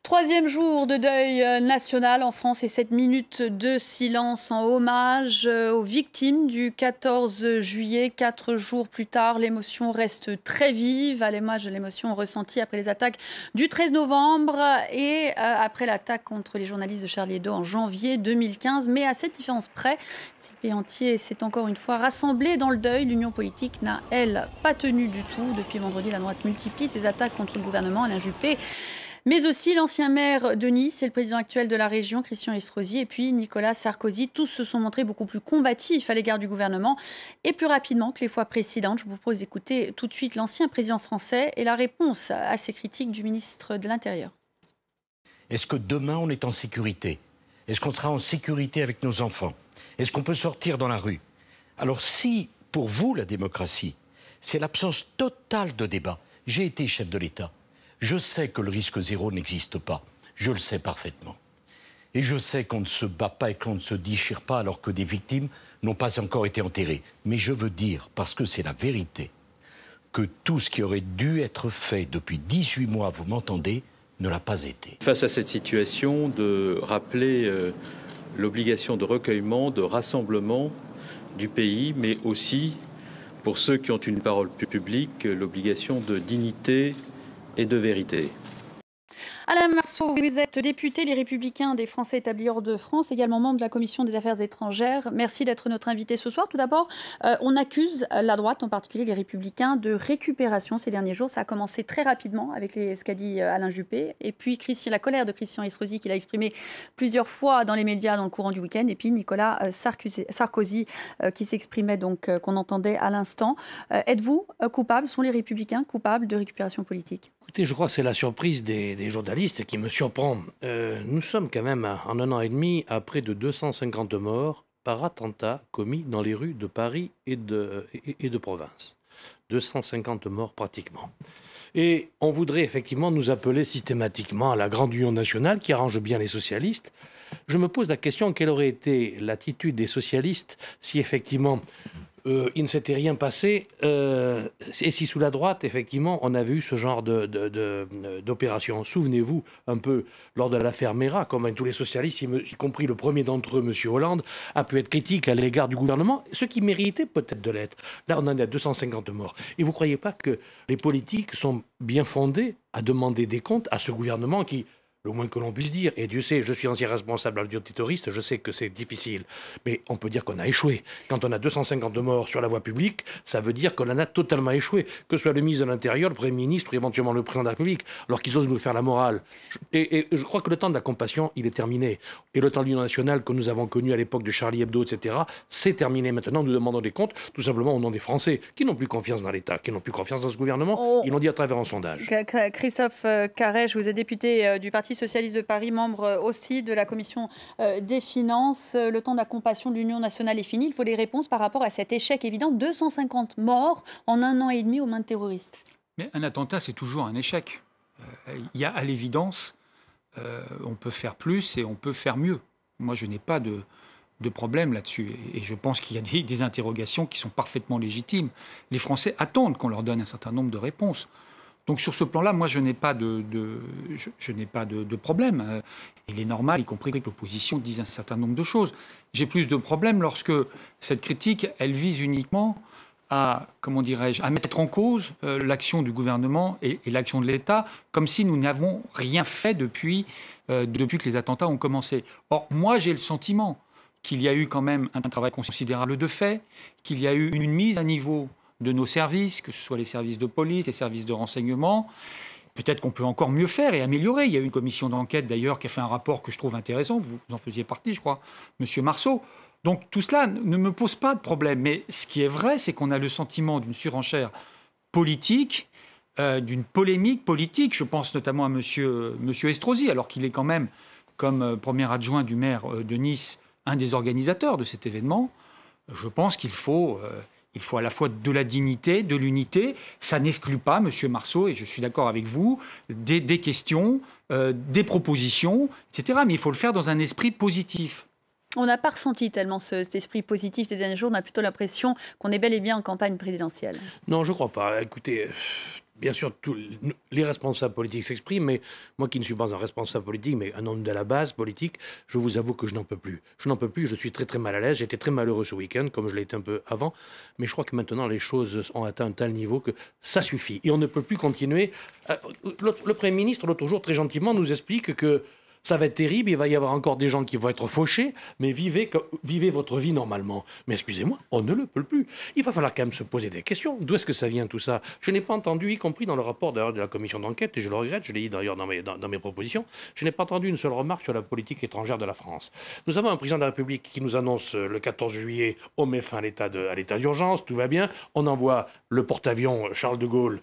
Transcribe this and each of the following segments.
Troisième jour de deuil national en France et 7 minutes de silence en hommage aux victimes du 14 juillet. 4 jours plus tard, l'émotion reste très vive, à l'image de l'émotion ressentie après les attaques du 13 novembre et après l'attaque contre les journalistes de Charlie Hebdo en janvier 2015. Mais à cette différence près, si le pays entier s'est encore une fois rassemblé dans le deuil, l'union politique n'a, elle, pas tenu du tout. Depuis vendredi, la droite multiplie ses attaques contre le gouvernement. Alain Juppé, mais aussi l'ancien maire de Nice et le président actuel de la région, Christian Estrosi, et puis Nicolas Sarkozy. Tous se sont montrés beaucoup plus combatifs à l'égard du gouvernement et plus rapidement que les fois précédentes. Je vous propose d'écouter tout de suite l'ancien président français et la réponse à ces critiques du ministre de l'Intérieur. Est-ce que demain on est en sécurité? Est-ce qu'on sera en sécurité avec nos enfants? Est-ce qu'on peut sortir dans la rue? Alors si, pour vous, la démocratie, c'est l'absence totale de débat. J'ai été chef de l'État. Je sais que le risque zéro n'existe pas. Je le sais parfaitement. Et je sais qu'on ne se bat pas et qu'on ne se déchire pas alors que des victimes n'ont pas encore été enterrées. Mais je veux dire, parce que c'est la vérité, que tout ce qui aurait dû être fait depuis 18 mois, vous m'entendez, ne l'a pas été. Face à cette situation, de rappeler l'obligation de recueillement, de rassemblement du pays, mais aussi, pour ceux qui ont une parole publique, l'obligation de dignité et de vérité. Alain Marceau, vous êtes député Les Républicains des Français établis hors de France, également membre de la Commission des Affaires étrangères. Merci d'être notre invité ce soir. Tout d'abord, on accuse la droite, en particulier les Républicains, de récupération ces derniers jours. Ça a commencé très rapidement avec ce qu'a dit Alain Juppé. Et puis la colère de Christian Estrosi, qu'il a exprimé plusieurs fois dans les médias dans le courant du week-end. Et puis Nicolas Sarkozy, qui s'exprimait donc, qu'on entendait à l'instant. Êtes-vous coupable, sont les Républicains coupables de récupération politique ? Écoutez, je crois que c'est la surprise des journalistes qui me surprend. Nous sommes quand même, en un an et demi, à près de 250 morts par attentat commis dans les rues de Paris et de province. 250 morts pratiquement. Et on voudrait effectivement nous appeler systématiquement à la grande union nationale qui arrange bien les socialistes. Je me pose la question, quelle aurait été l'attitude des socialistes si effectivement il ne s'était rien passé, et si sous la droite, effectivement, on avait eu ce genre d'opération. Souvenez-vous un peu, lors de l'affaire Mera, comme tous les socialistes, y compris le premier d'entre eux, M. Hollande, a pu être critique à l'égard du gouvernement, ce qui méritait peut-être de l'être. Là, on en est à 250 morts. Et vous ne croyez pas que les politiques sont bien fondés à demander des comptes à ce gouvernement qui, le moins que l'on puisse dire, et Dieu sait, je suis ancien responsable antiterroriste, je sais que c'est difficile, mais on peut dire qu'on a échoué. Quand on a 250 morts sur la voie publique, ça veut dire qu'on en a totalement échoué, que ce soit le ministre de l'Intérieur, le Premier ministre, ou éventuellement le Président de la République, alors qu'ils osent nous faire la morale. Et je crois que le temps de la compassion, il est terminé. Et le temps de l'Union nationale que nous avons connu à l'époque de Charlie Hebdo, etc., c'est terminé. Maintenant, nous demandons des comptes, tout simplement au nom des Français, qui n'ont plus confiance dans l'État, qui n'ont plus confiance dans ce gouvernement. Ils l'ont dit à travers un sondage. Christophe Caresche, vous êtes député du Parti socialiste de Paris, membre aussi de la Commission des Finances. Le temps de la compassion de l'Union nationale est fini. Il faut des réponses par rapport à cet échec évident. 250 morts en un an et demi aux mains de terroristes. Mais un attentat, c'est toujours un échec. Il y a à l'évidence, on peut faire plus et on peut faire mieux. Moi, je n'ai pas de problème là-dessus. Et je pense qu'il y a des interrogations qui sont parfaitement légitimes. Les Français attendent qu'on leur donne un certain nombre de réponses. Donc sur ce plan-là, moi, je n'ai pas de problème. Il est normal, y compris que l'opposition dise un certain nombre de choses. J'ai plus de problèmes lorsque cette critique, elle vise uniquement à, comment dirais-je, à mettre en cause l'action du gouvernement et l'action de l'État, comme si nous n'avons rien fait depuis que les attentats ont commencé. Or, moi, j'ai le sentiment qu'il y a eu quand même un travail considérable de fait, qu'il y a eu une mise à niveau de nos services, que ce soit les services de police, les services de renseignement. Peut-être qu'on peut encore mieux faire et améliorer. Il y a eu une commission d'enquête, d'ailleurs, qui a fait un rapport que je trouve intéressant. Vous en faisiez partie, je crois, Monsieur Marceau. Donc tout cela ne me pose pas de problème. Mais ce qui est vrai, c'est qu'on a le sentiment d'une surenchère politique, d'une polémique politique. Je pense notamment à Monsieur Estrosi, alors qu'il est quand même, comme premier adjoint du maire de Nice, un des organisateurs de cet événement. Je pense qu'il faut à la fois de la dignité, de l'unité. Ça n'exclut pas, Monsieur Marceau, et je suis d'accord avec vous, des questions, des propositions, etc. Mais il faut le faire dans un esprit positif. On n'a pas ressenti tellement cet esprit positif ces derniers jours. On a plutôt l'impression qu'on est bel et bien en campagne présidentielle. Non, je ne crois pas. Écoutez, bien sûr, tous les responsables politiques s'expriment, mais moi qui ne suis pas un responsable politique, mais un homme de la base politique, je vous avoue que je n'en peux plus. Je n'en peux plus, je suis très très mal à l'aise. J'étais très malheureux ce week-end, comme je l'ai été un peu avant, mais je crois que maintenant les choses ont atteint un tel niveau que ça suffit. Et on ne peut plus continuer. Le Premier ministre, l'autre jour, très gentiment, nous explique que ça va être terrible, il va y avoir encore des gens qui vont être fauchés, mais vivez votre vie normalement. Mais excusez-moi, on ne le peut plus. Il va falloir quand même se poser des questions. D'où est-ce que ça vient tout ça? Je n'ai pas entendu, y compris dans le rapport d'ailleurs de la commission d'enquête, et je le regrette, je l'ai dit d'ailleurs dans mes propositions, je n'ai pas entendu une seule remarque sur la politique étrangère de la France. Nous avons un président de la République qui nous annonce le 14 juillet, on met fin à l'état d'urgence, tout va bien, on envoie le porte-avions Charles de Gaulle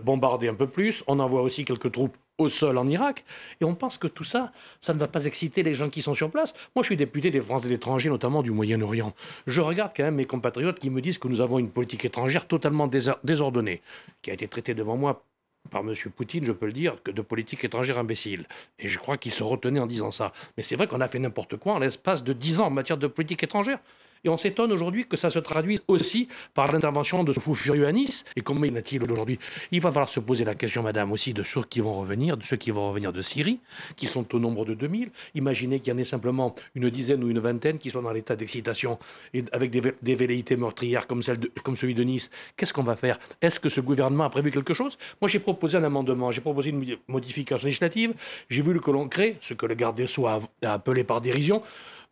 bombarder un peu plus, on envoie aussi quelques troupes au sol en Irak, et on pense que tout ça, ça ne va pas exciter les gens qui sont sur place. Moi, je suis député des Français de l'étranger, notamment du Moyen-Orient. Je regarde quand même mes compatriotes qui me disent que nous avons une politique étrangère totalement désordonnée, qui a été traitée devant moi par M. Poutine, je peux le dire, que de politique étrangère imbécile. Et je crois qu'il se retenait en disant ça. Mais c'est vrai qu'on a fait n'importe quoi en l'espace de 10 ans en matière de politique étrangère. Et on s'étonne aujourd'hui que ça se traduise aussi par l'intervention de ce fou furieux à Nice. Et combien y en a-t-il aujourd'hui? Il va falloir se poser la question, madame, aussi de ceux qui vont revenir, de Syrie, qui sont au nombre de 2000. Imaginez qu'il y en ait simplement une dizaine ou une vingtaine qui soient dans l'état d'excitation et avec des velléités meurtrières comme celui de Nice. Qu'est-ce qu'on va faire? Est-ce que ce gouvernement a prévu quelque chose? Moi, j'ai proposé un amendement, j'ai proposé une modification législative. J'ai voulu que l'on crée, ce que le garde des Sceaux a appelé par dérision,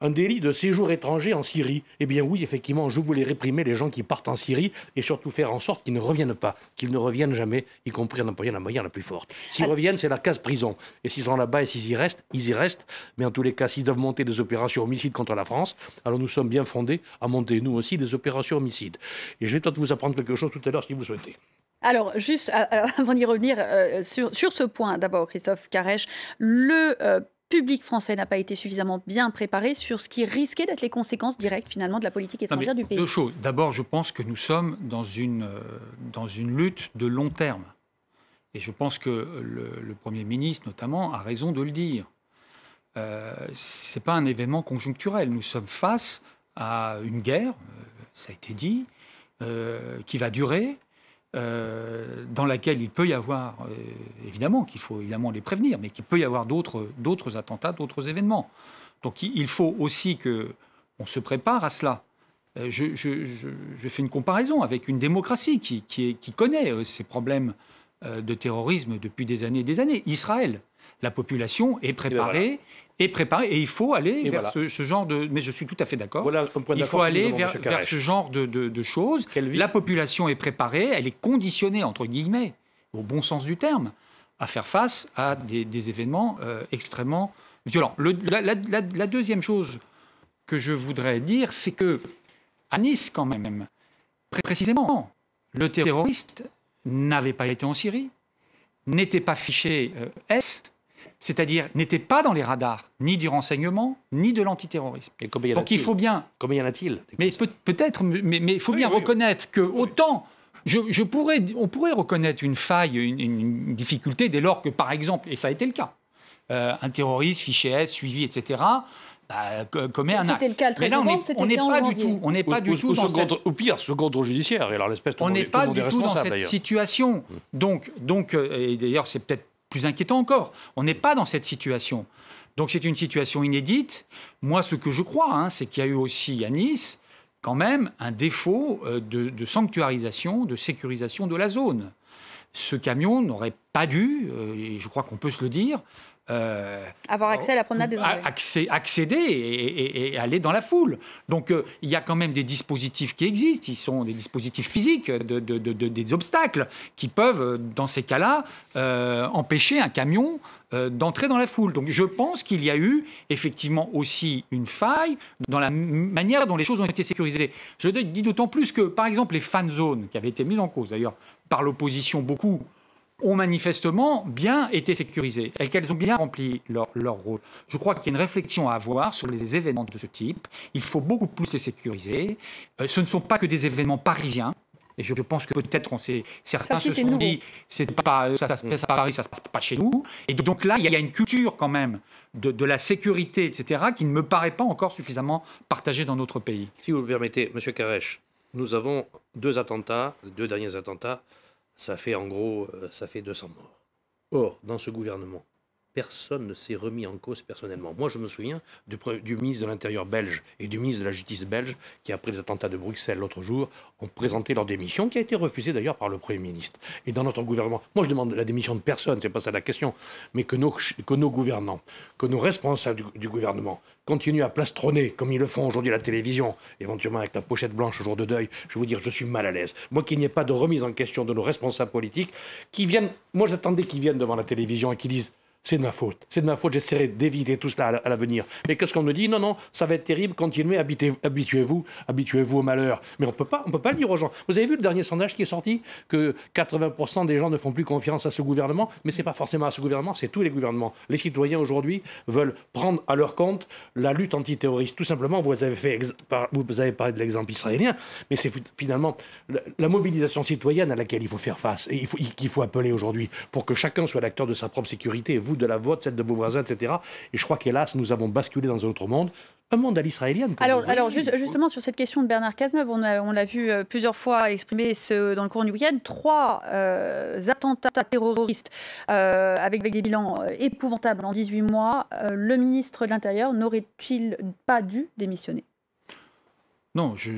un délit de séjour étranger en Syrie. Eh bien oui, effectivement, je voulais réprimer les gens qui partent en Syrie et surtout faire en sorte qu'ils ne reviennent pas, qu'ils ne reviennent jamais, y compris en employant la moyenne la plus forte. S'ils reviennent, c'est la case prison. Et s'ils sont là-bas et s'ils y restent, ils y restent. Mais en tous les cas, s'ils doivent monter des opérations homicides contre la France, alors nous sommes bien fondés à monter, nous aussi, des opérations homicides. Et je vais peut-être vous apprendre quelque chose tout à l'heure, si vous souhaitez. Alors, juste avant d'y revenir, sur ce point, d'abord, Christophe Caresche, le public français n'a pas été suffisamment bien préparé sur ce qui risquait d'être les conséquences directes, finalement, de la politique étrangère du pays. Deux choses. D'abord, je pense que nous sommes dans une lutte de long terme. Et je pense que le Premier ministre, notamment, a raison de le dire. Ce n'est pas un événement conjoncturel. Nous sommes face à une guerre, ça a été dit, qui va durer, dans laquelle il peut y avoir, évidemment, qu'il faut évidemment les prévenir, mais qu'il peut y avoir d'autres attentats, d'autres événements. Donc il faut aussi qu'on se prépare à cela. Je fais une comparaison avec une démocratie qui connaît ces problèmes de terrorisme depuis des années et des années. Israël, la population est préparée, et il faut aller vers ce genre de... Mais je suis tout à fait d'accord. Il faut aller vers ce genre de choses. La population est préparée, elle est conditionnée, entre guillemets, au bon sens du terme, à faire face à des événements extrêmement violents. La deuxième chose que je voudrais dire, c'est que à Nice, quand même, précisément, le terroriste n'avait pas été en Syrie, n'était pas fiché S, c'est-à-dire n'était pas dans les radars, ni du renseignement, ni de l'antiterrorisme. Donc il faut bien... Combien y en a-t-il? Mais peut-être, mais il faut bien reconnaître que autant... on pourrait reconnaître une faille, une difficulté, dès lors que, par exemple, et ça a été le cas, un terroriste, fiché S, suivi, etc., commet un acte. C'était le cas le 13 novembre, c'était le cas en janvier. On n'est pas du tout dans cette... Au pire, second contrôle judiciaire. Et alors, l'espèce, on n'est pas du tout dans cette situation. Donc, et d'ailleurs, c'est peut-être plus inquiétant encore. On n'est pas dans cette situation. Donc, c'est une situation inédite. Moi, ce que je crois, c'est qu'il y a eu aussi à Nice, quand même, un défaut de sanctuarisation, de sécurisation de la zone. Ce camion n'aurait pas dû, et je crois qu'on peut se le dire, avoir accès à la promenade des Anglais. Accéder et aller dans la foule. Donc il y a quand même des dispositifs qui existent, ils sont des dispositifs physiques, des obstacles qui peuvent, dans ces cas-là, empêcher un camion d'entrer dans la foule. Donc je pense qu'il y a eu effectivement aussi une faille dans la manière dont les choses ont été sécurisées. Je dis d'autant plus que, par exemple, les fan zones, qui avaient été mises en cause d'ailleurs par l'opposition beaucoup, ont manifestement bien été sécurisées et qu'elles ont bien rempli leur rôle. Je crois qu'il y a une réflexion à avoir sur les événements de ce type. Il faut beaucoup plus les sécuriser. Ce ne sont pas que des événements parisiens. Et je pense que peut-être certains se sont dit, ça se passe à Paris, ça se passe pas chez nous. Et donc là, il y a une culture quand même de la sécurité, etc., qui ne me paraît pas encore suffisamment partagée dans notre pays. Si vous le permettez, M. Caresche, nous avons deux derniers attentats ça fait en gros, ça fait 200 morts. Or, dans ce gouvernement, personne ne s'est remis en cause personnellement. Moi, je me souviens du ministre de l'Intérieur belge et du ministre de la Justice belge qui, après les attentats de Bruxelles l'autre jour, ont présenté leur démission, qui a été refusée d'ailleurs par le Premier ministre. Et dans notre gouvernement, moi je demande la démission de personne, c'est pas ça la question, mais que nos gouvernants, que nos responsables du gouvernement continuent à plastronner, comme ils le font aujourd'hui à la télévision, éventuellement avec la pochette blanche au jour de deuil, je vais vous dire, je suis mal à l'aise. Moi, qu'il n'y ait pas de remise en question de nos responsables politiques, qui viennent, moi j'attendais qu'ils viennent devant la télévision et qu'ils disent c'est de ma faute, j'essaierai d'éviter tout cela à l'avenir. Mais qu'est-ce qu'on nous dit? Non, non, ça va être terrible, continuez, habituez-vous au malheur. Mais on peut pas le dire aux gens. Vous avez vu le dernier sondage qui est sorti, que 80% des gens ne font plus confiance à ce gouvernement, mais c'est pas forcément à ce gouvernement, c'est tous les gouvernements. Les citoyens aujourd'hui veulent prendre à leur compte la lutte antiterroriste. Tout simplement, vous avez parlé de l'exemple israélien, mais c'est finalement la mobilisation citoyenne à laquelle il faut faire face, et qu'il faut appeler aujourd'hui, pour que chacun soit l'acteur de sa propre sécurité, vous de la vôtre, celle de vos voisins, etc. Et je crois qu'hélas, nous avons basculé dans un autre monde, un monde à l'israélienne. Alors justement, sur cette question de Bernard Cazeneuve, on l'a vu plusieurs fois exprimer dans le cours du week-end, 3 attentats terroristes avec des bilans épouvantables en 18 mois. Le ministre de l'Intérieur n'aurait-il pas dû démissionner? Non, je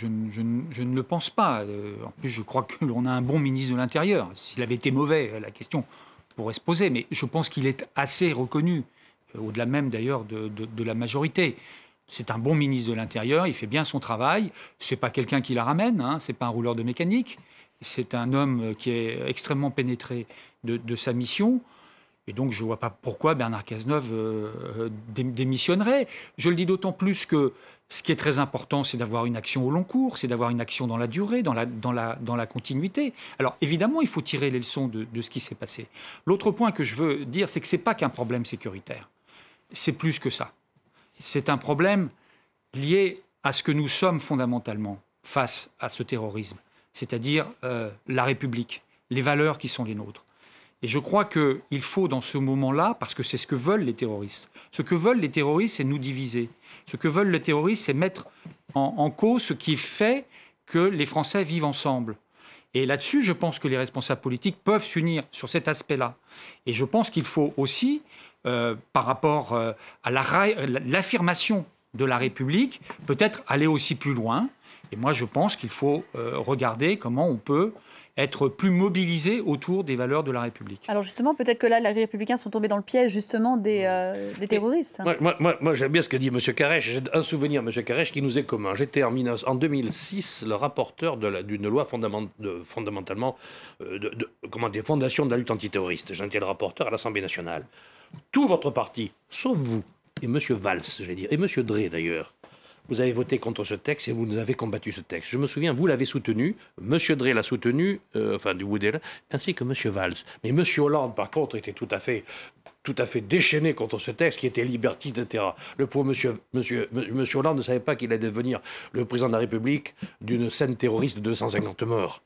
ne le pense pas. En plus, je crois que l'on a un bon ministre de l'Intérieur. S'il avait été mauvais, la question pourrait se poser, mais je pense qu'il est assez reconnu, au-delà même d'ailleurs de la majorité. C'est un bon ministre de l'Intérieur, il fait bien son travail. C'est pas quelqu'un qui la ramène, hein, c'est pas un rouleur de mécanique. C'est un homme qui est extrêmement pénétré de sa mission. Et donc, je ne vois pas pourquoi Bernard Cazeneuve démissionnerait. Je le dis d'autant plus que ce qui est très important, c'est d'avoir une action au long cours, c'est d'avoir une action dans la durée, dans la continuité. Alors, évidemment, il faut tirer les leçons de ce qui s'est passé. L'autre point que je veux dire, c'est que ce n'est pas qu'un problème sécuritaire. C'est plus que ça. C'est un problème lié à ce que nous sommes fondamentalement face à ce terrorisme, c'est-à-dire la République, les valeurs qui sont les nôtres. Et je crois qu'il faut, dans ce moment-là, parce que c'est ce que veulent les terroristes, ce que veulent les terroristes, c'est nous diviser. Ce que veulent les terroristes, c'est mettre en cause ce qui fait que les Français vivent ensemble. Et là-dessus, je pense que les responsables politiques peuvent s'unir sur cet aspect-là. Et je pense qu'il faut aussi, par rapport à l'affirmation de la République, peut-être aller aussi plus loin. Et moi, je pense qu'il faut regarder comment on peut être plus mobilisés autour des valeurs de la République. Alors justement, peut-être que là, les Républicains sont tombés dans le piège justement des terroristes. Moi j'aime bien ce que dit M. Carrèche. J'ai un souvenir, M. Carrèche, qui nous est commun. J'étais en 2006 le rapporteur d'une loi fondamentalement des fondations de la lutte antiterroriste. J'étais le rapporteur à l'Assemblée nationale. Tout votre parti, sauf vous, et M. Valls, je vais dire, et M. Drey d'ailleurs, vous avez voté contre ce texte et vous avez combattu ce texte. Je me souviens, vous l'avez soutenu, M. Drey l'a soutenu, du Woodel, ainsi que M. Valls. Mais M. Hollande, par contre, était tout à fait déchaîné contre ce texte qui était libertiste, etc. Le pauvre M. Hollande ne savait pas qu'il allait devenir le président de la République d'une scène terroriste de 250 morts.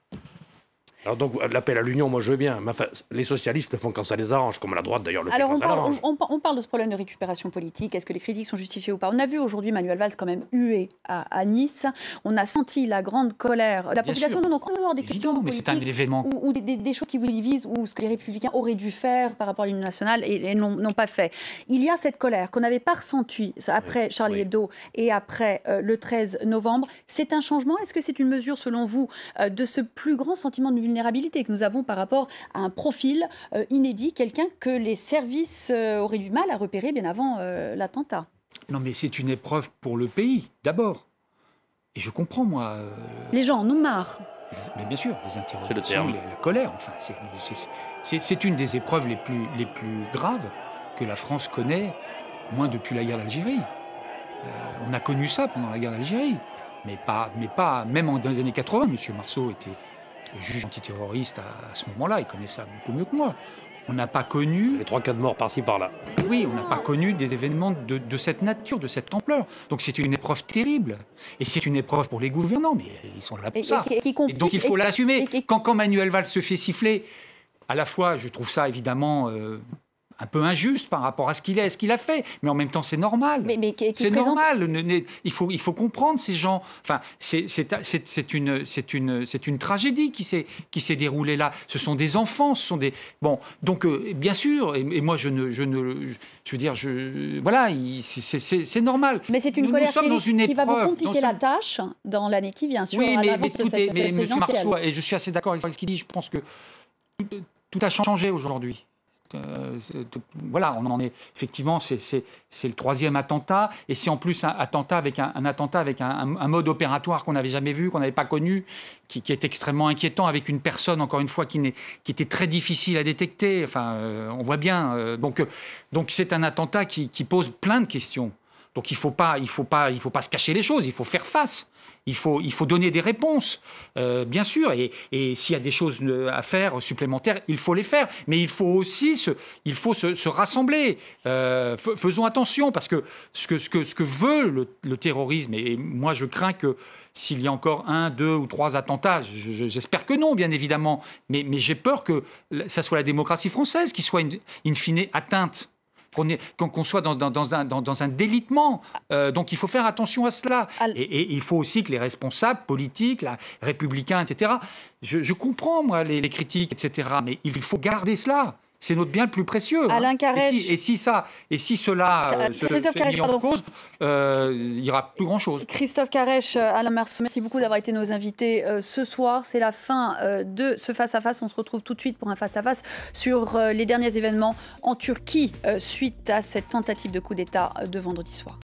Alors donc, l'appel à l'union, moi je veux bien, mais enfin, les socialistes le font quand ça les arrange, comme la droite d'ailleurs le fait quand ça l'arrange. On parle de ce problème de récupération politique, est-ce que les critiques sont justifiées ou pas? On a vu aujourd'hui Manuel Valls quand même hué à Nice, on a senti la grande colère de la population, donc en dehors des questions politiques, mais c'est un événement. Ou des choses qui vous divisent, ou ce que les Républicains auraient dû faire par rapport à l'Union nationale et n'ont pas fait. Il y a cette colère qu'on n'avait pas ressentie après Charlie Hebdo et après le 13 novembre. C'est un changement? Est-ce que c'est une mesure, selon vous, de ce plus grand sentiment de vulnérabilité que nous avons par rapport à un profil inédit, quelqu'un que les services auraient du mal à repérer bien avant l'attentat? Non, mais c'est une épreuve pour le pays, d'abord. Et je comprends, moi... Les gens en ont marre. Mais bien sûr, les interrogations, la colère, enfin, c'est une des épreuves les plus graves que la France connaît, au moins depuis la guerre d'Algérie. On a connu ça pendant la guerre d'Algérie, mais pas même dans les années 80. M. Marceau était juge antiterroriste à ce moment-là, il connaît ça beaucoup mieux que moi. On n'a pas connu... Les 3-4 morts par-ci, par-là. Oui, on n'a pas connu des événements de cette nature, de cette ampleur. Donc c'est une épreuve terrible. Et c'est une épreuve pour les gouvernants, mais ils sont là pour ça. Et donc il faut l'assumer. Quand Manuel Valls se fait siffler, à la fois, je trouve ça évidemment un peu injuste par rapport à ce qu'il a fait. Mais en même temps, c'est normal. C'est normal. Il faut comprendre ces gens. Enfin, c'est une tragédie qui s'est déroulée là. Ce sont des enfants. Ce sont des... Bon, donc, bien sûr, et moi, voilà, c'est normal. Mais c'est une colère qui va vous compliquer la tâche dans l'année qui vient, sur l'avance de cette présidentielle. Marceau, et je suis assez d'accord avec ce qu'il dit, je pense que tout a changé aujourd'hui. Voilà, on en est effectivement, c'est le 3e attentat, et c'est en plus un attentat avec un mode opératoire qu'on n'avait jamais vu, qu'on n'avait pas connu, qui est extrêmement inquiétant, avec une personne, encore une fois, qui était très difficile à détecter. Enfin, on voit bien. Donc c'est un attentat qui pose plein de questions. Donc il faut pas se cacher les choses, il faut faire face. Il faut donner des réponses, bien sûr, et s'il y a des choses à faire supplémentaires, il faut les faire. Mais il faut aussi se rassembler. Faisons attention, parce que ce que veut le terrorisme, et moi je crains que s'il y a encore 1, 2 ou 3 attentats, j'espère que non, bien évidemment, mais j'ai peur que ça soit la démocratie française qui soit in fine atteinte. Qu'on soit dans un délitement. Donc il faut faire attention à cela. Et il faut aussi que les responsables politiques, républicains, etc., je comprends, moi, les critiques, etc., mais il faut garder cela. C'est notre bien le plus précieux. Alain Carrèche. Et si cela se met en cause, il n'y aura plus grand-chose. Christophe Carrèche, Alain Marceau, merci beaucoup d'avoir été nos invités ce soir. C'est la fin de ce face-à-face. On se retrouve tout de suite pour un face-à-face sur les derniers événements en Turquie suite à cette tentative de coup d'État de vendredi soir.